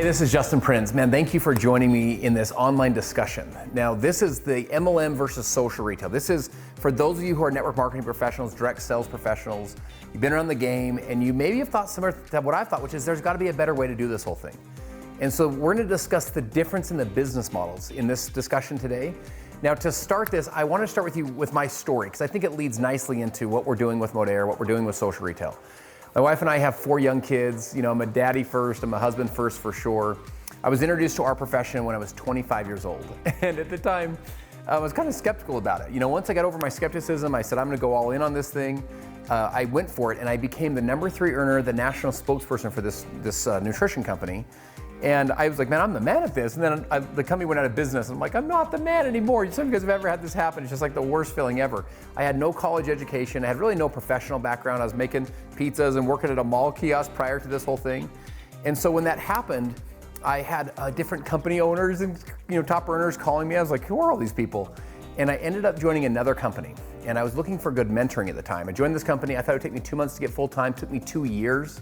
this is Justin Prinz. Man, thank you for joining me in this online discussion. Now, this is the MLM versus social retail. This is for those of you who are network marketing professionals, direct sales professionals. You've been around the game, and you maybe have thought similar to what I've thought, which is there's got to be a better way to do this whole thing. And so we're going to discuss the difference in the business models in this discussion today. Now, to start this, I want to start with you with my story, because I think it leads nicely into what we're doing with Modere, what we're doing with social retail. My wife and I have 4 young kids. You know, I'm a daddy first, I'm a husband first for sure. I was introduced to our profession when I was 25 years old. And at the time, I was kind of skeptical about it. You know, once I got over my skepticism, I said, I'm gonna go all in on this thing. I went for it, and I became the #3 earner, the national spokesperson for this nutrition company. And I was like, man, I'm the man at this. And then the company went out of business. And I'm like, I'm not the man anymore. Some of you guys have ever had this happen. It's just like the worst feeling ever. I had no college education. I had really no professional background. I was making pizzas and working at a mall kiosk prior to this whole thing. And so when that happened, I had different company owners and top earners calling me. I was like, who are all these people? And I ended up joining another company. And I was looking for good mentoring at the time. I joined this company. I thought it would take me 2 months to get full time. It took me 2 years.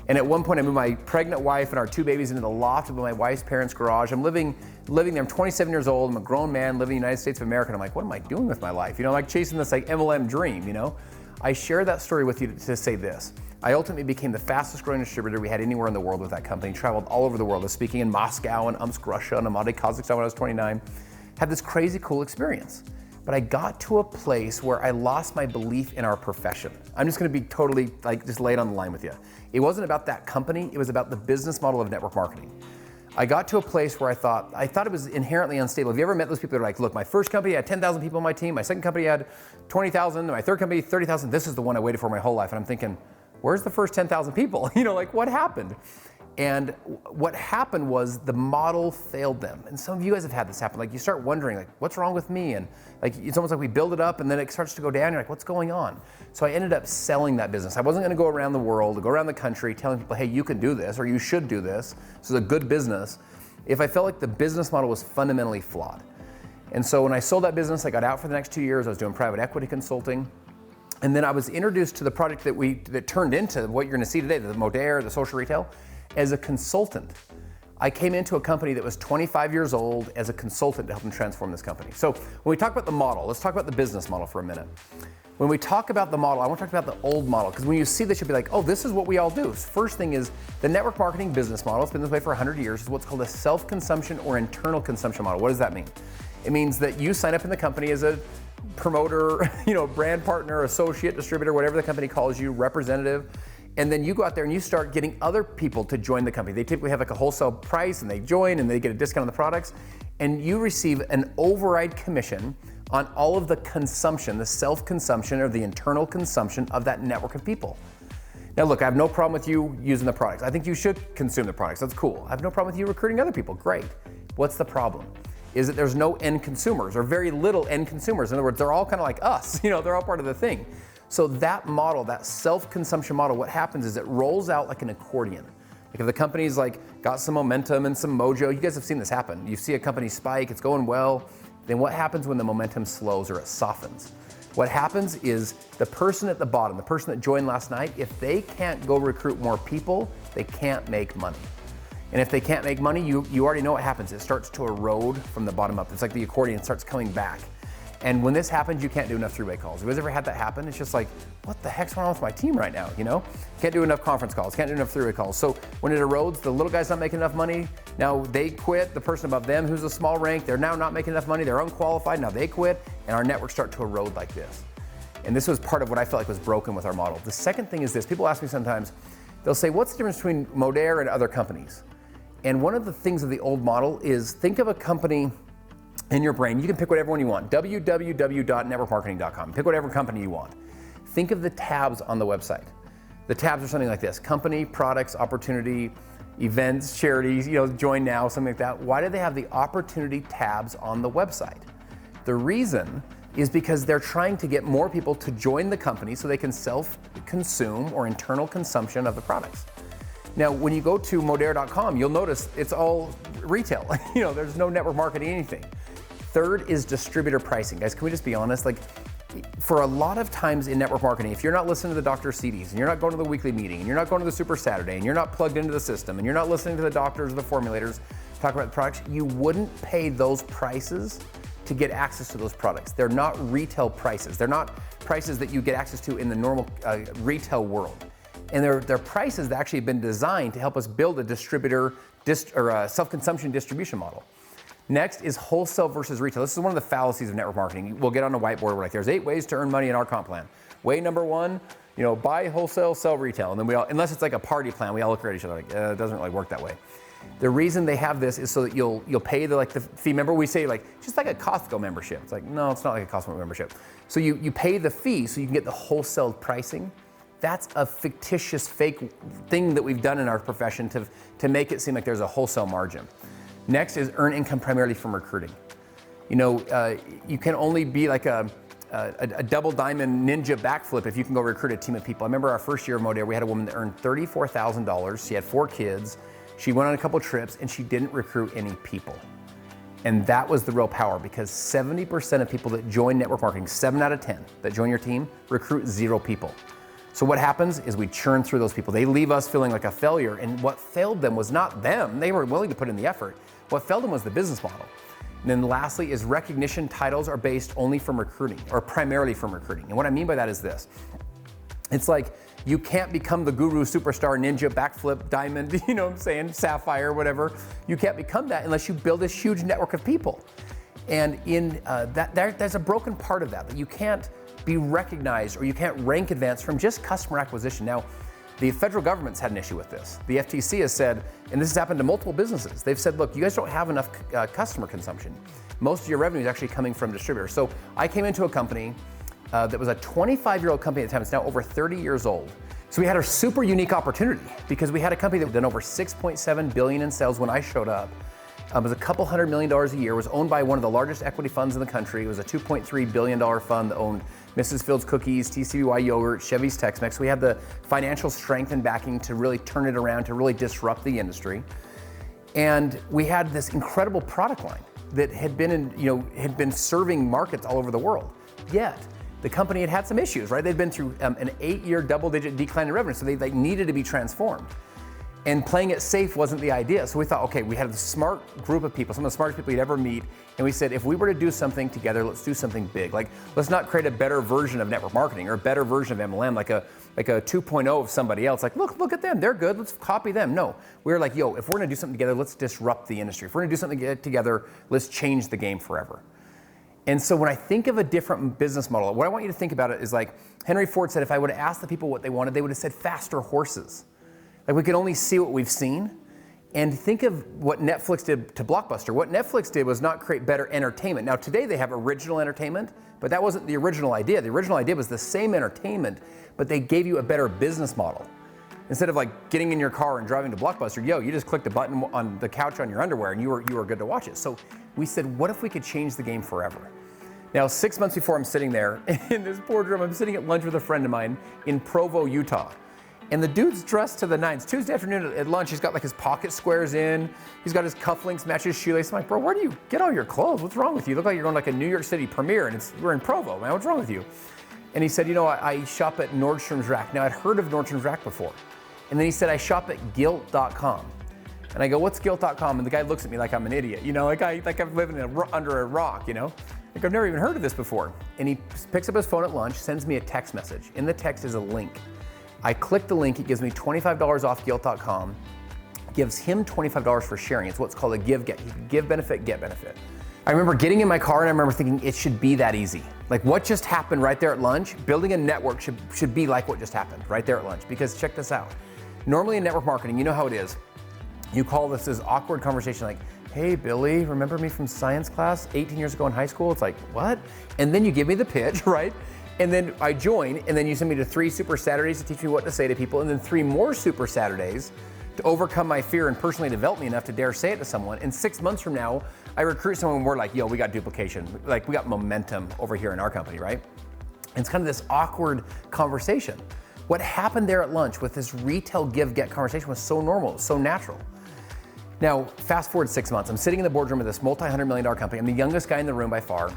And at one point, I moved my pregnant wife and our 2 babies into the loft of my wife's parents' garage. I'm living there. I'm 27 years old. I'm a grown man living in the United States of America. And I'm like, what am I doing with my life? I'm like chasing this like MLM dream, I share that story with you to say this. I ultimately became the fastest growing distributor we had anywhere in the world with that company. Traveled all over the world. I was speaking in Moscow and Omsk, Russia, and Almaty, Kazakhstan when I was 29. Had this crazy cool experience. But I got to a place where I lost my belief in our profession. I'm just gonna be totally just lay it on the line with you. It wasn't about that company, it was about the business model of network marketing. I got to a place where I thought it was inherently unstable. Have you ever met those people that are like, look, my first company had 10,000 people on my team, my second company had 20,000, my third company 30,000, this is the one I waited for my whole life. And I'm thinking, where's the first 10,000 people? What happened? And what happened was the model failed them. And some of you guys have had this happen. Like you start wondering, what's wrong with me? And it's almost like we build it up and then it starts to go down. You're like, what's going on? So I ended up selling that business. I wasn't gonna go around the world, go around the country telling people, hey, you can do this or you should do this. This is a good business. If I felt like the business model was fundamentally flawed. And so when I sold that business, I got out for the next 2 years. I was doing private equity consulting. And then I was introduced to the product that turned into what you're gonna see today, the Modere, the social retail, as a consultant. I came into a company that was 25 years old as a consultant to help them transform this company. So when we talk about the model, let's talk about the business model for a minute. When we talk about the model, I want to talk about the old model, because when you see this, you'll be like, oh, this is what we all do. First thing is the network marketing business model, it's been this way for 100 years, is what's called a self-consumption or internal consumption model. What does that mean? It means that you sign up in the company as a promoter, brand partner, associate, distributor, whatever the company calls you, representative. And then you go out there and you start getting other people to join the company. They typically have like a wholesale price and they join and they get a discount on the products. And you receive an override commission on all of the consumption, the self-consumption or the internal consumption of that network of people. Now look, I have no problem with you using the products. I think you should consume the products, that's cool. I have no problem with you recruiting other people, great. What's the problem? Is that there's no end consumers or very little end consumers. In other words, they're all kind of like us, they're all part of the thing. So that model, that self-consumption model, what happens is it rolls out like an accordion. Like if the company's got some momentum and some mojo, you guys have seen this happen. You see a company spike, it's going well, then what happens when the momentum slows or it softens? What happens is the person at the bottom, the person that joined last night, if they can't go recruit more people, they can't make money. And if they can't make money, you already know what happens. It starts to erode from the bottom up. It's like the accordion starts coming back. And when this happens, you can't do enough 3-way calls. Have you guys ever had that happen? It's just like, what the heck's going on with my team right now, Can't do enough conference calls, can't do enough 3-way calls. So when it erodes, the little guy's not making enough money. Now they quit, the person above them who's a small rank, they're now not making enough money, they're unqualified, now they quit, and our networks start to erode like this. And this was part of what I felt like was broken with our model. The second thing is this, people ask me sometimes, they'll say, what's the difference between Modere and other companies? And one of the things of the old model is think of a company in your brain. You can pick whatever one you want, www.networkmarketing.com. Pick whatever company you want. Think of the tabs on the website. The tabs are something like this: company, products, opportunity, events, charities, join now, something like that. Why do they have the opportunity tabs on the website? The reason is because they're trying to get more people to join the company so they can self-consume or internal consumption of the products. Now, when you go to modere.com, you'll notice it's all retail. There's no network marketing, anything. Third is distributor pricing. Guys, can we just be honest? for a lot of times in network marketing, if you're not listening to the doctor's CDs, and you're not going to the weekly meeting, and you're not going to the Super Saturday, and you're not plugged into the system, and you're not listening to the doctors or the formulators talk about the products, you wouldn't pay those prices to get access to those products. They're not retail prices. They're not prices that you get access to in the normal retail world. And they're prices that actually have been designed to help us build a distributor or a self-consumption distribution model. Next is wholesale versus retail. This is one of the fallacies of network marketing. We'll get on a whiteboard, we're like, there's 8 ways to earn money in our comp plan. Way number 1, buy wholesale, sell retail. And then we all, unless it's like a party plan, we all look at each other like, it doesn't really work that way. The reason they have this is so that you'll pay the fee. Remember we say just like a Costco membership. It's like, no, it's not like a Costco membership. So you pay the fee so you can get the wholesale pricing. That's a fictitious fake thing that we've done in our profession to make it seem like there's a wholesale margin. Next is earn income primarily from recruiting. You can only be like a double diamond ninja backflip if you can go recruit a team of people. I remember our first year of Modere, we had a woman that earned $34,000. She had 4 kids. She went on a couple trips and she didn't recruit any people. And that was the real power, because 70% of people that join network marketing, 7 out of 10 that join your team, recruit 0 people. So what happens is we churn through those people. They leave us feeling like a failure, and what failed them was not them. They were willing to put in the effort. What failed them was the business model. And then lastly is recognition titles are based only from recruiting, or primarily from recruiting. And what I mean by that is this. It's like, you can't become the guru, superstar, ninja, backflip, diamond, sapphire, whatever. You can't become that unless you build this huge network of people. And in there's a broken part of that you can't be recognized or you can't rank advance from just customer acquisition. Now, the federal government's had an issue with this. The FTC has said, and this has happened to multiple businesses, they've said, look, you guys don't have enough customer consumption. Most of your revenue is actually coming from distributors. So I came into a company that was a 25-year-old company at the time. It's now over 30 years old. So we had a super unique opportunity because we had a company that had done over $6.7 billion in sales when I showed up. It was a couple $100 million a year, was owned by one of the largest equity funds in the country. It was a $2.3 billion fund that owned Mrs. Fields Cookies, TCBY Yogurt, Chevy's Tex-Mex. We had the financial strength and backing to really turn it around, to really disrupt the industry. And we had this incredible product line that had been serving markets all over the world. Yet, the company had some issues, right? They'd been through an 8-year double-digit decline in revenue, so they needed to be transformed. And playing it safe wasn't the idea. So we thought, okay, we had a smart group of people, some of the smartest people you'd ever meet, and we said, if we were to do something together, let's do something big. Let's not create a better version of network marketing or a better version of MLM, like a 2.0 of somebody else. Like, look at them, they're good, let's copy them. No, we were like, if we're gonna do something together, let's disrupt the industry. If we're gonna do something together, let's change the game forever. And so when I think of a different business model, what I want you to think about it is like Henry Ford said, if I would have asked the people what they wanted, they would have said faster horses. Like, we could only see what we've seen. And think of what Netflix did to Blockbuster. What Netflix did was not create better entertainment. Now today they have original entertainment, but that wasn't the original idea. The original idea was the same entertainment, but they gave you a better business model. Instead of like getting in your car and driving to Blockbuster, you just clicked a button on the couch on your underwear and you were good to watch it. So we said, what if we could change the game forever? Now, 6 months before I'm sitting there in this boardroom, I'm sitting at lunch with a friend of mine in Provo, Utah. And the dude's dressed to the nines. Tuesday afternoon at lunch, he's got like his pocket squares in. He's got his cufflinks, match his shoelace. I'm like, bro, where do you get all your clothes? What's wrong with you? You look like you're going like a New York City premiere and we're in Provo, man. What's wrong with you? And he said, I shop at Nordstrom's Rack. Now, I'd heard of Nordstrom's Rack before. And then he said, I shop at Gilt.com. And I go, what's Gilt.com? And the guy looks at me like I'm an idiot, like I'm living under a rock, Like, I've never even heard of this before. And he picks up his phone at lunch, sends me a text message. In the text is a link. I click the link, it gives me $25 off Gilt.com, gives him $25 for sharing. It's what's called a give-get. You can give benefit, get benefit. I remember getting in my car and I remember thinking it should be that easy. Like, what just happened right there at lunch, building a network should be like what just happened right there at lunch. Because check this out. Normally in network marketing, you know how it is. You call this awkward conversation like, hey, Billy, remember me from science class 18 years ago in high school? It's like, what? And then you give me the pitch, right? And then I join, and then you send me to 3 Super Saturdays to teach me what to say to people, and then 3 more Super Saturdays to overcome my fear and personally develop me enough to dare say it to someone. And 6 months from now, I recruit someone and we're like, we got duplication. Like, we got momentum over here in our company, right? And it's kind of this awkward conversation. What happened there at lunch with this retail give-get conversation was so normal, so natural. Now, fast forward 6 months. I'm sitting in the boardroom of this multi-$100 million company. I'm the youngest guy in the room by far.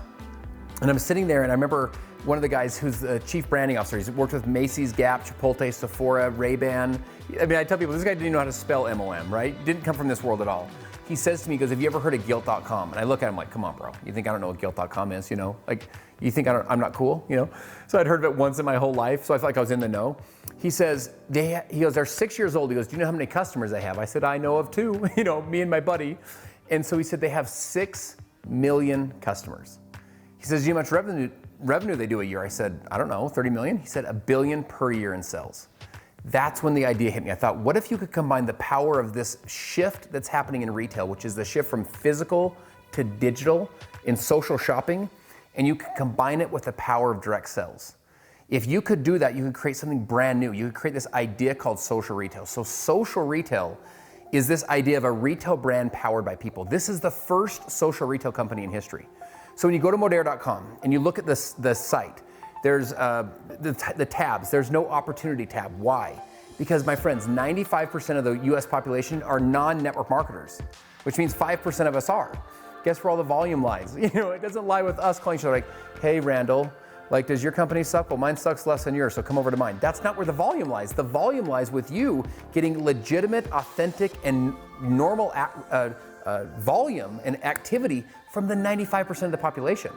And I'm sitting there and I remember one of the guys who's the chief branding officer. He's worked with Macy's, Gap, Chipotle, Sephora, Ray-Ban. I mean, I tell people, this guy didn't even know how to spell MLM, right? Didn't come from this world at all. He says to me, he goes, have you ever heard of guilt.com? And I look at him like, come on, bro. You think I don't know what guilt.com is, you know? Like, you think I'm not cool, you know? So I'd heard of it once in my whole life, so I felt like I was in the know. He says, he goes, they're 6 years old. He goes, do you know how many customers they have? I said, I know of 2, you know, me and my buddy. And so he said, they have 6 million customers. He says, do you know how much revenue they do a year? I said, I don't know, 30 million? He said, $1 billion per year in sales. That's when the idea hit me. I thought, what if you could combine the power of this shift that's happening in retail, which is the shift from physical to digital in social shopping, and you could combine it with the power of direct sales. If you could do that, you could create something brand new. You could create this idea called social retail. So social retail is this idea of a retail brand powered by people. This is the first social retail company in history. So when you go to Modere.com and you look at the site, there's the tabs. There's no opportunity tab. Why? Because, my friends, 95% of the US population are non-network marketers, which means 5% of us are. Guess where all the volume lies? You know, it doesn't lie with us calling each other like, hey, Randall, like, does your company suck? Well, mine sucks less than yours, so come over to mine. That's not where the volume lies. The volume lies with you getting legitimate, authentic, and normal volume and activity from the 95% of the population.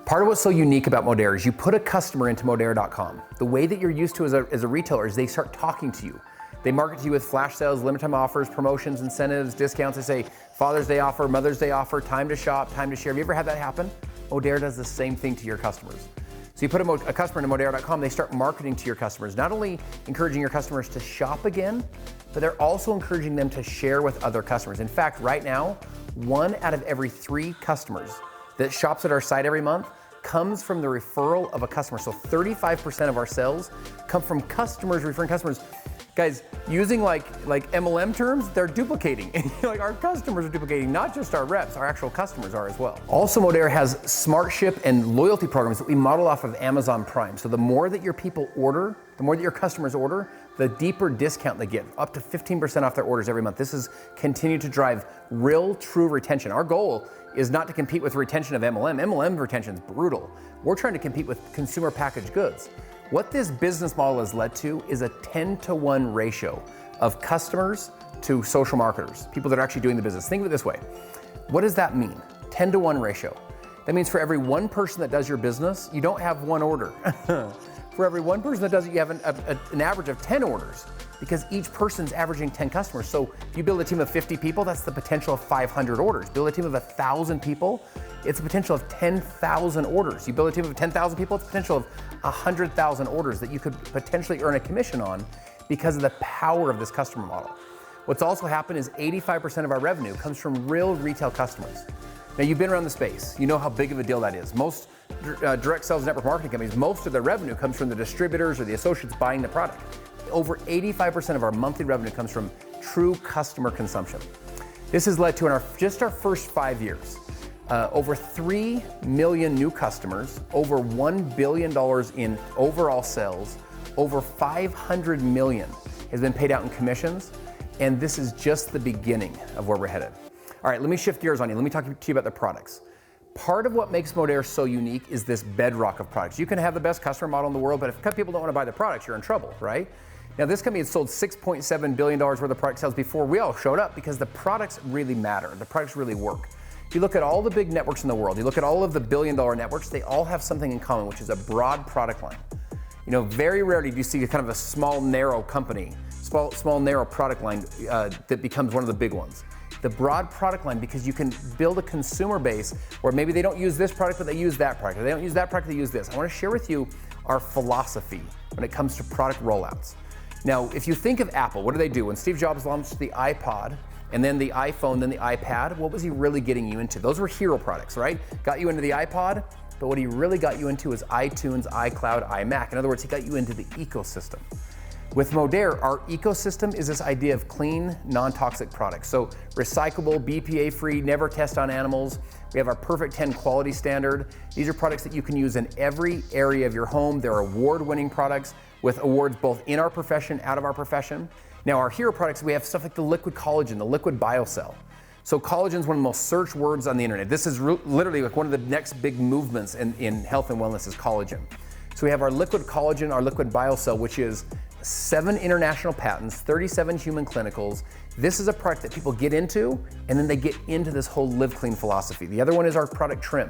Part of what's so unique about Modere is you put a customer into Modere.com. The way that you're used to as a retailer is they start talking to you. They market to you with flash sales, limited time offers, promotions, incentives, discounts. They say Father's Day offer, Mother's Day offer, time to shop, time to share. Have you ever had that happen? Modere does the same thing to your customers. So you put a customer into Modere.com, they start marketing to your customers, not only encouraging your customers to shop again, but they're also encouraging them to share with other customers. In fact, right now, 1 out of every 3 customers that shops at our site every month comes from the referral of a customer. So 35% of our sales come from customers referring customers. Guys, using like MLM terms, they're duplicating. Like, our customers are duplicating, not just our reps, our actual customers are as well. Also, Modere has Smart Ship and loyalty programs that we model off of Amazon Prime. So the more that your people order, the more that your customers order, the deeper discount they get, up to 15% off their orders every month. This is continued to drive real, true retention. Our goal is not to compete with retention of MLM. MLM retention is brutal. We're trying to compete with consumer packaged goods. What this business model has led to is a 10-to-1 ratio of customers to social marketers, people that are actually doing the business. Think of it this way. What does that mean? 10-to-1 ratio. That means for every 1 person that does your business, you don't have 1 order. For every 1 person that does it, you have an average of 10 orders, because each person's averaging 10 customers. So if you build a team of 50 people, that's the potential of 500 orders. Build a team of 1,000 people, it's a potential of 10,000 orders. You build a team of 10,000 people, it's a potential of 100,000 orders that you could potentially earn a commission on because of the power of this customer model. What's also happened is 85% of our revenue comes from real retail customers. Now, you've been around the space. You know how big of a deal that is. Most direct sales network marketing companies, most of their revenue comes from the distributors or the associates buying the product. Over 85% of our monthly revenue comes from true customer consumption. This has led to, in just our first 5 years, over 3 million new customers, over $1 billion in overall sales, over 500 million has been paid out in commissions, and this is just the beginning of where we're headed. All right, let me shift gears on you. Let me talk to you about the products. Part of what makes Modere so unique is this bedrock of products. You can have the best customer model in the world, but if people don't want to buy the products, you're in trouble, right? Now, this company had sold $6.7 billion worth of product sales before we all showed up, because the products really matter. The products really work. If you look at all the big networks in the world, you look at all of the billion-dollar networks, they all have something in common, which is a broad product line. You know, very rarely do you see kind of a small, narrow company, small, narrow product line that becomes one of the big ones. The broad product line, because you can build a consumer base where maybe they don't use this product, but they use that product, or they don't use that product, they use this. I want to share with you our philosophy when it comes to product rollouts. Now, if you think of Apple, what do they do? When Steve Jobs launched the iPod, and then the iPhone, then the iPad, what was he really getting you into? Those were hero products, right? Got you into the iPod, but what he really got you into is iTunes, iCloud, iMac. In other words, he got you into the ecosystem. With Modere, our ecosystem is this idea of clean, non-toxic products. So recyclable, BPA-free, never test on animals. We have our Perfect 10 quality standard. These are products that you can use in every area of your home. They're award-winning products with awards both in our profession, out of our profession. Now, our hero products, we have stuff like the liquid collagen, the liquid biocell. So collagen is one of the most searched words on the internet. This is literally like one of the next big movements in health and wellness is collagen. So we have our liquid collagen, our liquid biocell, which is 7 international patents, 37 human clinicals. This is a product that people get into, and then they get into this whole live clean philosophy. The other one is our product Trim.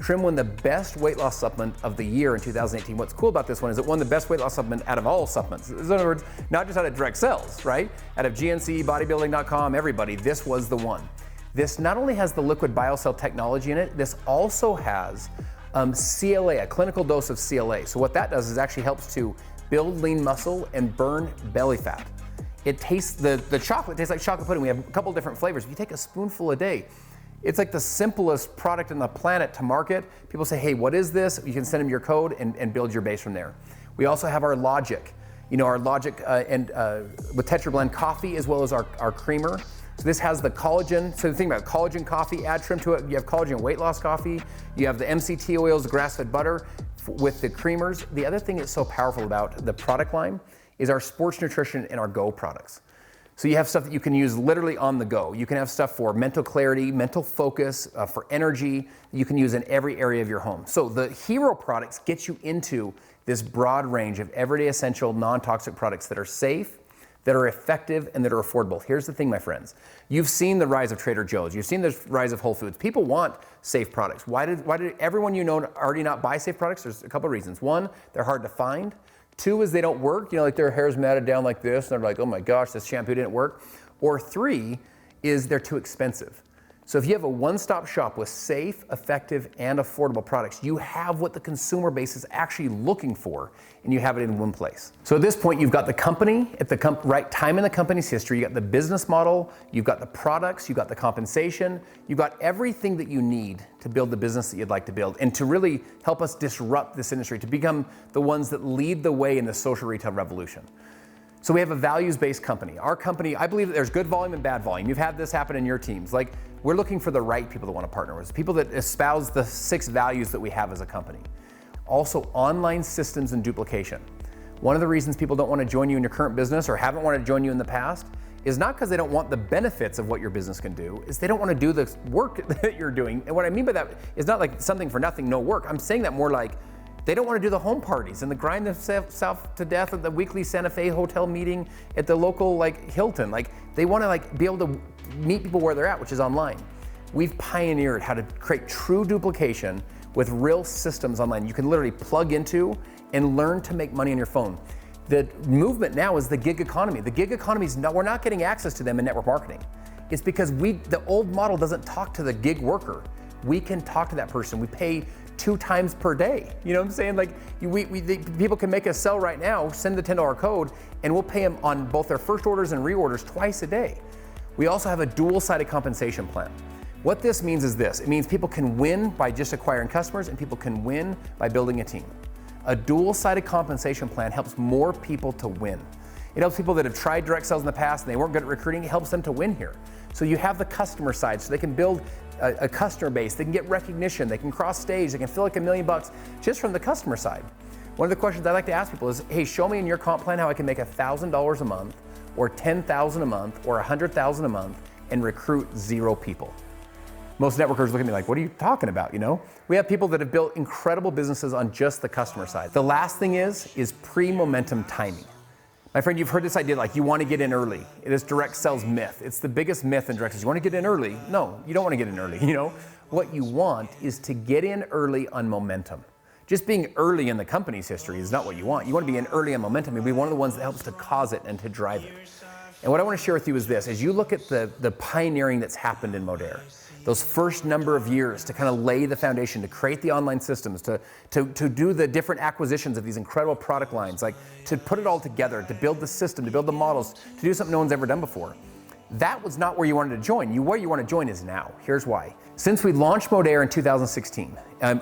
Trim won the best weight loss supplement of the year in 2018. What's cool about this one is it won the best weight loss supplement out of all supplements. In other words, not just out of direct sales, right? Out of GNC, bodybuilding.com, everybody, this was the one. This not only has the liquid biocell technology in it, this also has CLA, a clinical dose of CLA. So what that does is actually helps to build lean muscle and burn belly fat. It tastes, the chocolate tastes like chocolate pudding. We have a couple different flavors. If you take a spoonful a day, it's like the simplest product on the planet to market. People say, hey, what is this? You can send them your code and build your base from there. We also have our Logic, our Logic with Tetra Blend coffee as well as our creamer. So this has the collagen. So the thing about collagen coffee, add Trim to it. You have collagen weight loss coffee. You have the MCT oils, the grass-fed butter with the creamers. The other thing that's so powerful about the product line is our sports nutrition and our Go products. So you have stuff that you can use literally on the go. You can have stuff for mental clarity, mental focus, for energy. You can use in every area of your home. So the hero products get you into this broad range of everyday essential non-toxic products that are safe, that are effective, and that are affordable. Here's the thing, my friends. You've seen the rise of Trader Joe's. You've seen the rise of Whole Foods. People want safe products. Why did everyone you know already not buy safe products? There's a couple of reasons. One, they're hard to find. 2 is they don't work, like their hair's matted down like this, and they're like, oh my gosh, this shampoo didn't work. Or 3 is they're too expensive. So if you have a one-stop shop with safe, effective, and affordable products, you have what the consumer base is actually looking for, and you have it in one place. So at this point, you've got the company at the right time in the company's history. You got the business model, you've got the products, you've got the compensation, you've got everything that you need to build the business that you'd like to build, and to really help us disrupt this industry, to become the ones that lead the way in the social retail revolution. So we have a values-based company. Our company, I believe that there's good volume and bad volume. You've had this happen in your teams. Like, we're looking for the right people to want to partner with, people that espouse the 6 values that we have as a company. Also, online systems and duplication. One of the reasons people don't want to join you in your current business or haven't wanted to join you in the past is not because they don't want the benefits of what your business can do, is they don't want to do the work that you're doing. And what I mean by that is not like something for nothing, no work. I'm saying that more like they don't want to do the home parties and the grind themselves to death at the weekly Santa Fe hotel meeting at the local Hilton. They want to be able to meet people where they're at, which is online. We've pioneered how to create true duplication with real systems online. You can literally plug into and learn to make money on your phone. The movement now is the gig economy. The gig economy we're not getting access to them in network marketing. It's because the old model doesn't talk to the gig worker. We can talk to that person. We pay 2 times per day. You know what I'm saying? People can make a sell right now, send the $10 code, and we'll pay them on both their first orders and reorders twice a day. We also have a dual-sided compensation plan. What this means is this. It means people can win by just acquiring customers, and people can win by building a team. A dual-sided compensation plan helps more people to win. It helps people that have tried direct sales in the past and they weren't good at recruiting. It helps them to win here. So you have the customer side, so they can build a customer base, they can get recognition, they can cross stage, they can feel like $1 million just from the customer side. One of the questions I like to ask people is, hey, show me in your comp plan how I can make $1,000 a month, or $10,000 a month, or $100,000 a month, and recruit 0 people. Most networkers look at me like, what are you talking about, We have people that have built incredible businesses on just the customer side. The last thing is pre-momentum timing. My friend, you've heard this idea, you want to get in early. It is direct sales myth. It's the biggest myth in direct sales. You want to get in early? No, you don't want to get in early, What you want is to get in early on momentum. Just being early in the company's history is not what you want. You want to be in early on momentum and be one of the ones that helps to cause it and to drive it. And what I want to share with you is this. As you look at the pioneering that's happened in Modere, those first number of years to kind of lay the foundation, to create the online systems, to do the different acquisitions of these incredible product lines, to put it all together, to build the system, to build the models, to do something no one's ever done before. That was not where you wanted to join. Where you want to join is now. Here's why. Since we launched Modere in 2016,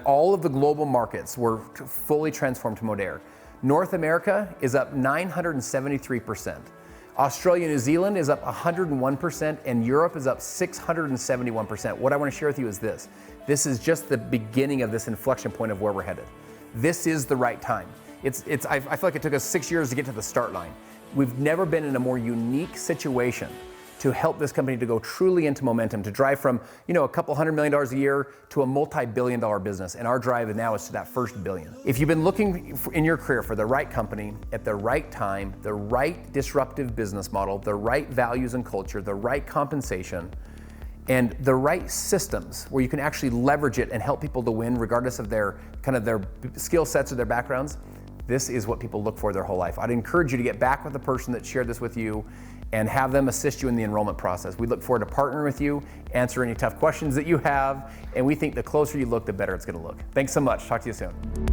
all of the global markets were fully transformed to Modere. North America is up 973%. Australia, New Zealand is up 101%, and Europe is up 671%. What I want to share with you is this. This is just the beginning of this inflection point of where we're headed. This is the right time. I feel like it took us 6 years to get to the start line. We've never been in a more unique situation to help this company to go truly into momentum, to drive from, a couple $100 million a year to a multi-billion-dollar business. And our drive now is to that first billion. If you've been looking in your career for the right company at the right time, the right disruptive business model, the right values and culture, the right compensation, and the right systems where you can actually leverage it and help people to win regardless of their skill sets or their backgrounds, this is what people look for their whole life. I'd encourage you to get back with the person that shared this with you and have them assist you in the enrollment process. We look forward to partnering with you, answer any tough questions that you have, and we think the closer you look, the better it's gonna look. Thanks so much. Talk to you soon.